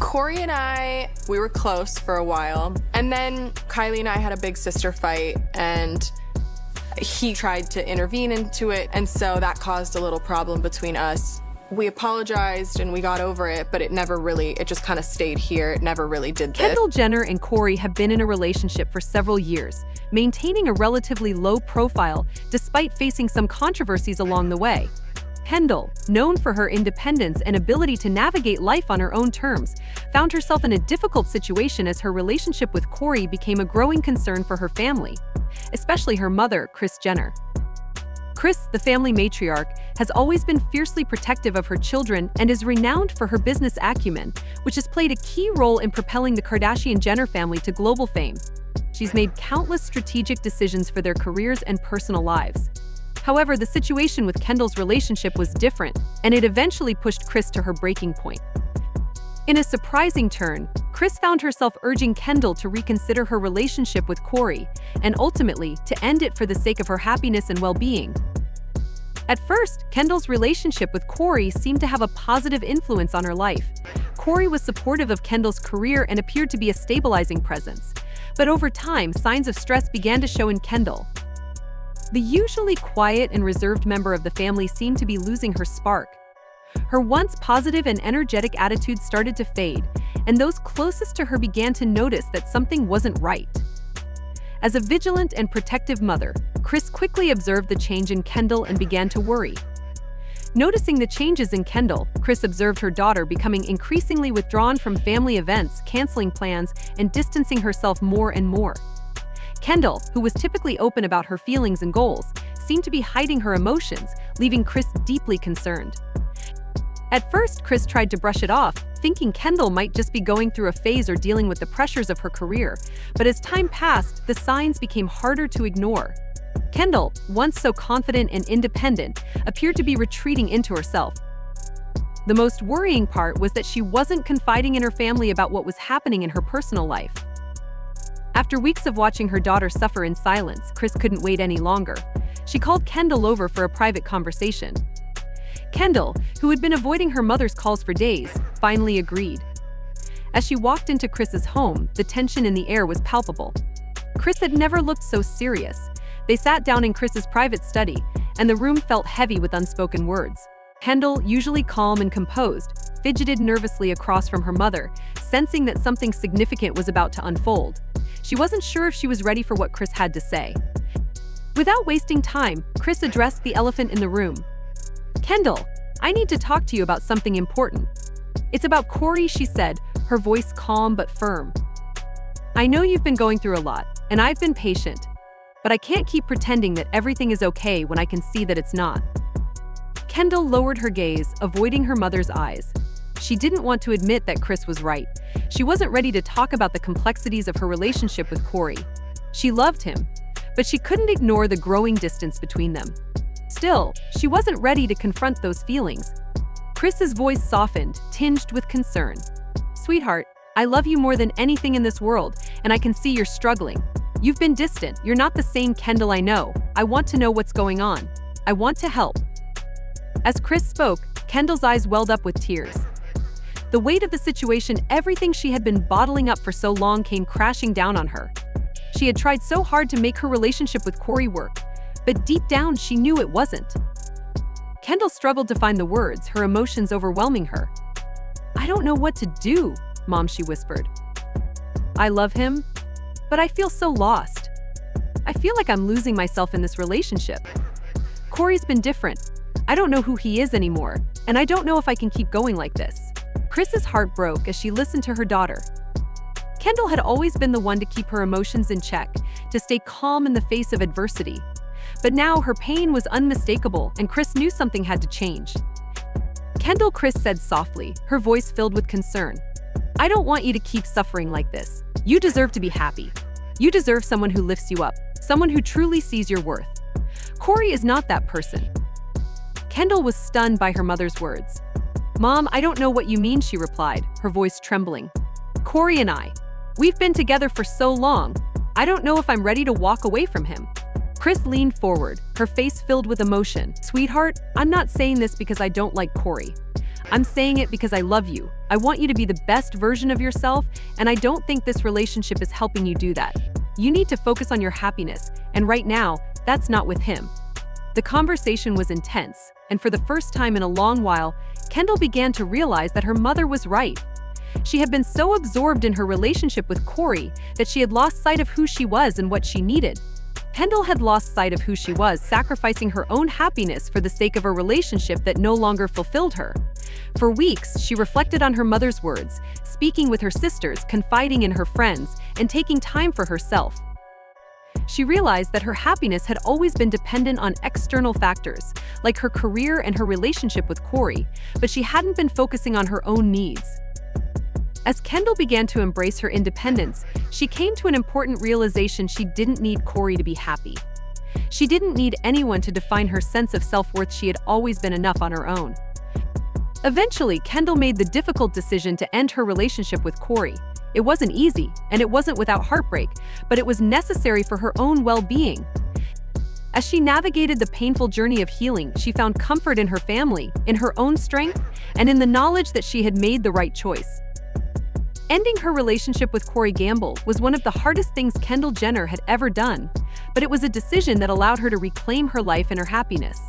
Corey and we were close for a while, and then Kylie and I had a big sister fight, and he tried to intervene into it, and so that caused a little problem between us. We apologized and we got over it, but it just kind of stayed here. It never really did this. Kendall Jenner and Corey have been in a relationship for several years, maintaining a relatively low profile despite facing some controversies along the way. Kendall, known for her independence and ability to navigate life on her own terms, found herself in a difficult situation as her relationship with Corey became a growing concern for her family, especially her mother, Kris Jenner. Kris, the family matriarch, has always been fiercely protective of her children and is renowned for her business acumen, which has played a key role in propelling the Kardashian-Jenner family to global fame. She's made countless strategic decisions for their careers and personal lives. However, the situation with Kendall's relationship was different, and it eventually pushed Kris to her breaking point. In a surprising turn, Kris found herself urging Kendall to reconsider her relationship with Corey, and ultimately to end it for the sake of her happiness and well-being. At first, Kendall's relationship with Corey seemed to have a positive influence on her life. Corey was supportive of Kendall's career and appeared to be a stabilizing presence. But over time, signs of stress began to show in Kendall. The usually quiet and reserved member of the family seemed to be losing her spark. Her once positive and energetic attitude started to fade, and those closest to her began to notice that something wasn't right. As a vigilant and protective mother, Kris quickly observed the change in Kendall and began to worry. Noticing the changes in Kendall, Kris observed her daughter becoming increasingly withdrawn from family events, canceling plans, and distancing herself more and more. Kendall, who was typically open about her feelings and goals, seemed to be hiding her emotions, leaving Kris deeply concerned. At first, Kris tried to brush it off, thinking Kendall might just be going through a phase or dealing with the pressures of her career. But as time passed, the signs became harder to ignore. Kendall, once so confident and independent, appeared to be retreating into herself. The most worrying part was that she wasn't confiding in her family about what was happening in her personal life. After weeks of watching her daughter suffer in silence, Kris couldn't wait any longer. She called Kendall over for a private conversation. Kendall, who had been avoiding her mother's calls for days, finally agreed. As she walked into Kris's home, the tension in the air was palpable. Kris had never looked so serious. They sat down in Kris's private study, and the room felt heavy with unspoken words. Kendall, usually calm and composed, fidgeted nervously across from her mother, sensing that something significant was about to unfold. She wasn't sure if she was ready for what Kris had to say. Without wasting time, Kris addressed the elephant in the room. "Kendall, I need to talk to you about something important." "It's about Corey," she said, her voice calm but firm. "I know you've been going through a lot, and I've been patient, but I can't keep pretending that everything is okay when I can see that it's not." Kendall lowered her gaze, avoiding her mother's eyes. She didn't want to admit that Kris was right. She wasn't ready to talk about the complexities of her relationship with Corey. She loved him, but she couldn't ignore the growing distance between them. Still, she wasn't ready to confront those feelings. Kris's voice softened, tinged with concern. "Sweetheart, I love you more than anything in this world, and I can see you're struggling. You've been distant. You're not the same Kendall I know. I want to know what's going on. I want to help." As Kris spoke, Kendall's eyes welled up with tears. The weight of the situation, everything she had been bottling up for so long, came crashing down on her. She had tried so hard to make her relationship with Corey work, but deep down she knew it wasn't. Kendall struggled to find the words, her emotions overwhelming her. "I don't know what to do, Mom," she whispered. "I love him, but I feel so lost. I feel like I'm losing myself in this relationship. Corey's been different. I don't know who he is anymore, and I don't know if I can keep going like this." Kris's heart broke as she listened to her daughter. Kendall had always been the one to keep her emotions in check, to stay calm in the face of adversity. But now her pain was unmistakable, and Kris knew something had to change. "Kendall," Kris said softly, her voice filled with concern. "I don't want you to keep suffering like this. You deserve to be happy. You deserve someone who lifts you up, someone who truly sees your worth. Corey is not that person." Kendall was stunned by her mother's words. "Mom, I don't know what you mean," she replied, her voice trembling. "Corey and we've been together for so long. I don't know if I'm ready to walk away from him." Kris leaned forward, her face filled with emotion. "Sweetheart, I'm not saying this because I don't like Corey. I'm saying it because I love you. I want you to be the best version of yourself, and I don't think this relationship is helping you do that. You need to focus on your happiness, and right now, that's not with him." The conversation was intense, and for the first time in a long while, Kendall began to realize that her mother was right. She had been so absorbed in her relationship with Corey that she had lost sight of who she was and what she needed. Kendall had lost sight of who she was, sacrificing her own happiness for the sake of a relationship that no longer fulfilled her. For weeks, she reflected on her mother's words, speaking with her sisters, confiding in her friends, and taking time for herself. She realized that her happiness had always been dependent on external factors, like her career and her relationship with Corey, but she hadn't been focusing on her own needs. As Kendall began to embrace her independence, she came to an important realization: she didn't need Corey to be happy. She didn't need anyone to define her sense of self-worth. She had always been enough on her own. Eventually, Kendall made the difficult decision to end her relationship with Corey. It wasn't easy, and it wasn't without heartbreak, but it was necessary for her own well-being. As she navigated the painful journey of healing, she found comfort in her family, in her own strength, and in the knowledge that she had made the right choice. Ending her relationship with CoreyGamble was one of the hardest things Kendall Jenner had ever done, but it was a decision that allowed her to reclaim her life and her happiness.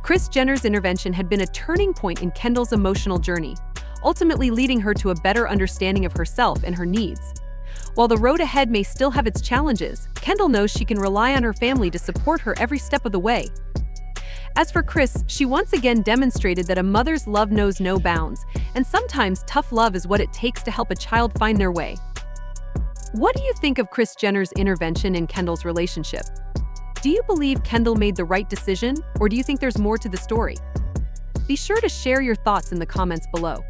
Kris Jenner's intervention had been a turning point in Kendall's emotional journey, ultimately leading her to a better understanding of herself and her needs. While the road ahead may still have its challenges, Kendall knows she can rely on her family to support her every step of the way. As for Kris, she once again demonstrated that a mother's love knows no bounds, and sometimes tough love is what it takes to help a child find their way. What do you think of Kris Jenner's intervention in Kendall's relationship? Do you believe Kendall made the right decision, or do you think there's more to the story? Be sure to share your thoughts in the comments below.